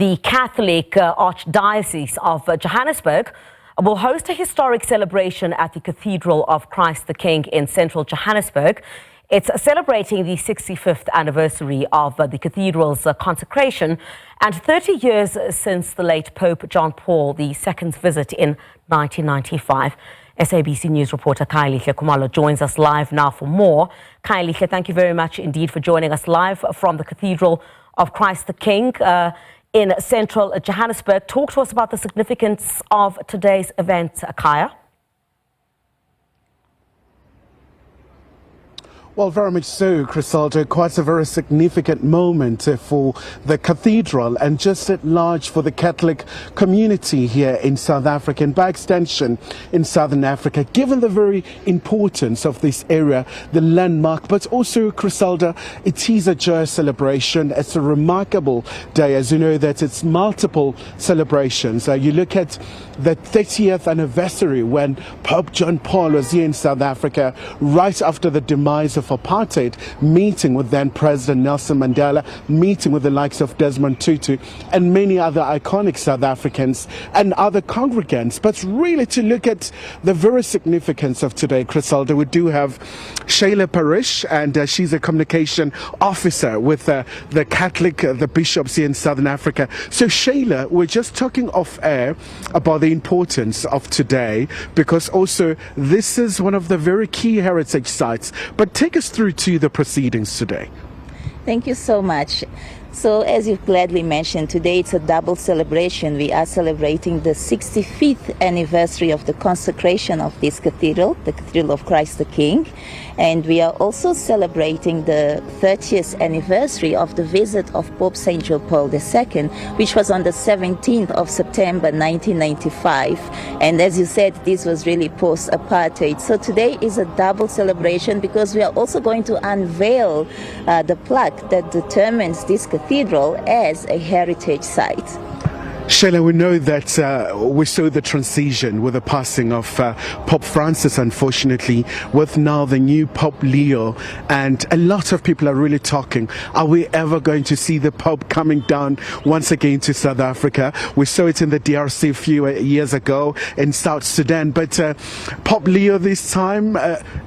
The Catholic archdiocese of Johannesburg will host a historic celebration at the Cathedral of Christ the King in central Johannesburg. It's celebrating the 65th anniversary of the cathedral's consecration and 30 years since the late Pope John Paul II's visit in 1995. SABC News reporter Khayelihle Khumalo joins us live now for more. Khayelihle, thank you very much indeed for joining us live from the Cathedral of Christ the King in central Johannesburg. Talk to us about the significance of today's event, Khaya. Well, very much so, Crisaldo. Quite a very significant moment for the cathedral and just at large for the Catholic community here in South Africa and by extension in Southern Africa, given the very importance of this area, the landmark, but also, Crisaldo, it is a joyous celebration. It's a remarkable day, as you know, that it's multiple celebrations. You look at the 30th anniversary when Pope John Paul was here in South Africa, right after the demise of apartheid, meeting with then President Nelson Mandela, meeting with the likes of Desmond Tutu and many other iconic South Africans and other congregants. But really to look at the very significance of today, Crisaldo, we do have Khayelihle Parish, and she's a communication officer with the Catholic, the bishops here in Southern Africa. So Khayelihle, we're just talking off air about the importance of today, because also this is one of the very key heritage sites. But take us through to the proceedings today. Thank you so much. So as you've gladly mentioned, today it's a double celebration. We are celebrating the 65th anniversary of the consecration of this cathedral, the Cathedral of Christ the King. And we are also celebrating the 30th anniversary of the visit of Pope St. John Paul II, which was on the 17th of September 1995. And as you said, this was really post-apartheid. So today is a double celebration because we are also going to unveil the plaque that determines this cathedral as a heritage site. Khayelihle, we know that we saw the transition with the passing of Pope Francis, unfortunately, with now the new Pope Leo, and a lot of people are really talking, are we ever going to see the Pope coming down once again to South Africa? We saw it in the DRC a few years ago in South Sudan, but Pope Leo this time,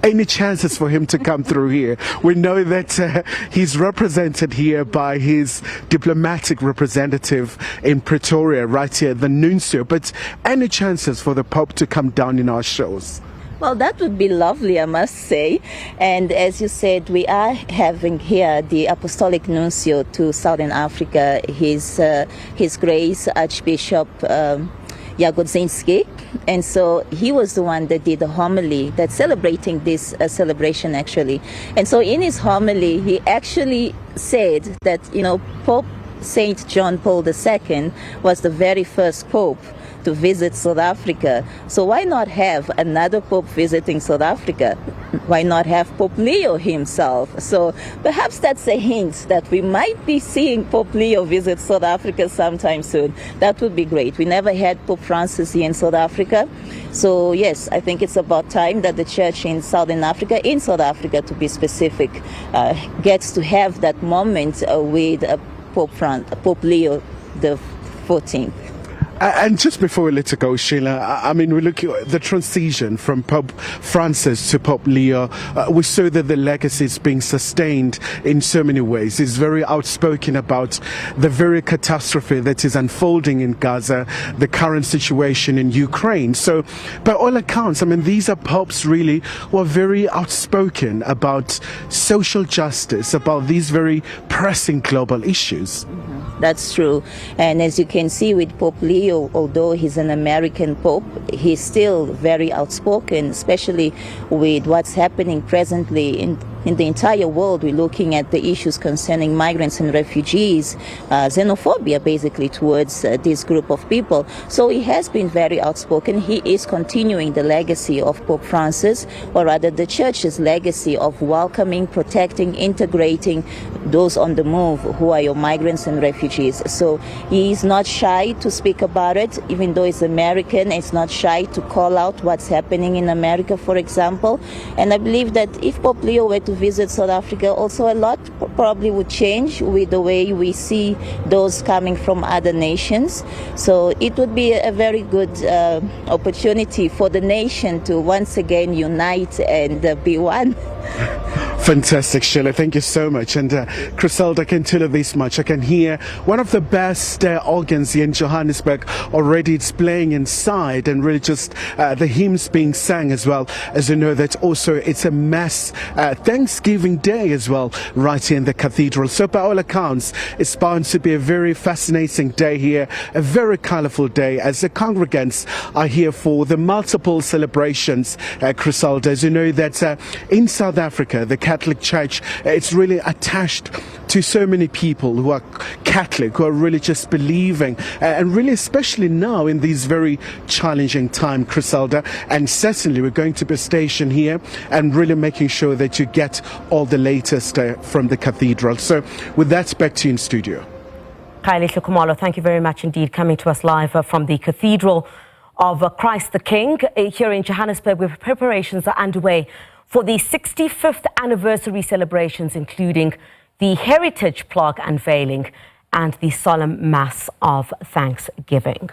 any chances for him to come through here? We know that he's represented here by his diplomatic representative in Pretoria, right here, the nuncio, but any chances for the Pope to come down in our shows? Well, that would be lovely, I must say. And as you said, we are having here the Apostolic Nuncio to Southern Africa, His Grace Archbishop Jagodzinski. And so he was the one that did the homily that's celebrating this celebration, actually. And so in his homily, he actually said that, Pope St. John Paul II was the very first pope to visit South Africa. So why not have another pope visiting South Africa? Why not have Pope Leo himself? So perhaps that's a hint that we might be seeing Pope Leo visit South Africa sometime soon. That would be great. We never had Pope Francis here in South Africa. So yes, I think it's about time that the church in Southern Africa, in South Africa to be specific, gets to have that moment with Pope Leo the 14th. And just before we let it go, Khayelihle, I mean, we look at the transition from Pope Francis to Pope Leo. We saw that the legacy is being sustained in so many ways. He's very outspoken about the very catastrophe that is unfolding in Gaza, the current situation in Ukraine. So, by all accounts, I mean, these are popes really who are very outspoken about social justice, about these very pressing global issues. That's true. And as you can see with Pope Leo, although he's an American pope, he's still very outspoken, especially with what's happening presently in the entire world. We're looking at the issues concerning migrants and refugees, xenophobia basically towards this group of people. So he has been very outspoken. He is continuing the legacy of Pope Francis, or rather the church's legacy of welcoming, protecting, integrating those on the move who are your migrants and refugees. So he is not shy to speak about it, even though he's American. He's not shy to call out what's happening in America, for example. And I believe that if Pope Leo were to to visit South Africa, also a lot probably would change with the way we see those coming from other nations. So it would be a very good opportunity for the nation to once again unite and be one. Fantastic, Sheila. Thank you so much. And Griselda, I can tell you this much. I can hear one of the best organs here in Johannesburg already. It's playing inside, and really just the hymns being sang as well. As you know, that also it's a mass Thanksgiving Day as well, right here in the cathedral. So by all accounts, it's bound to be a very fascinating day here, a very colorful day as the congregants are here for the multiple celebrations, Griselda. As you know that in South Africa, the Catholic Church, it's really attached to so many people who are Catholic, who are really just believing, and really especially now in these very challenging times, Griselda. And certainly we're going to be stationed here and really making sure that you get all the latest from the cathedral. So with that, back to you in studio. Khayelihle Khumalo, thank you very much indeed, coming to us live from the Cathedral of Christ the King here in Johannesburg, where preparations are underway for the 65th anniversary celebrations, including the heritage plaque unveiling and the solemn mass of thanksgiving.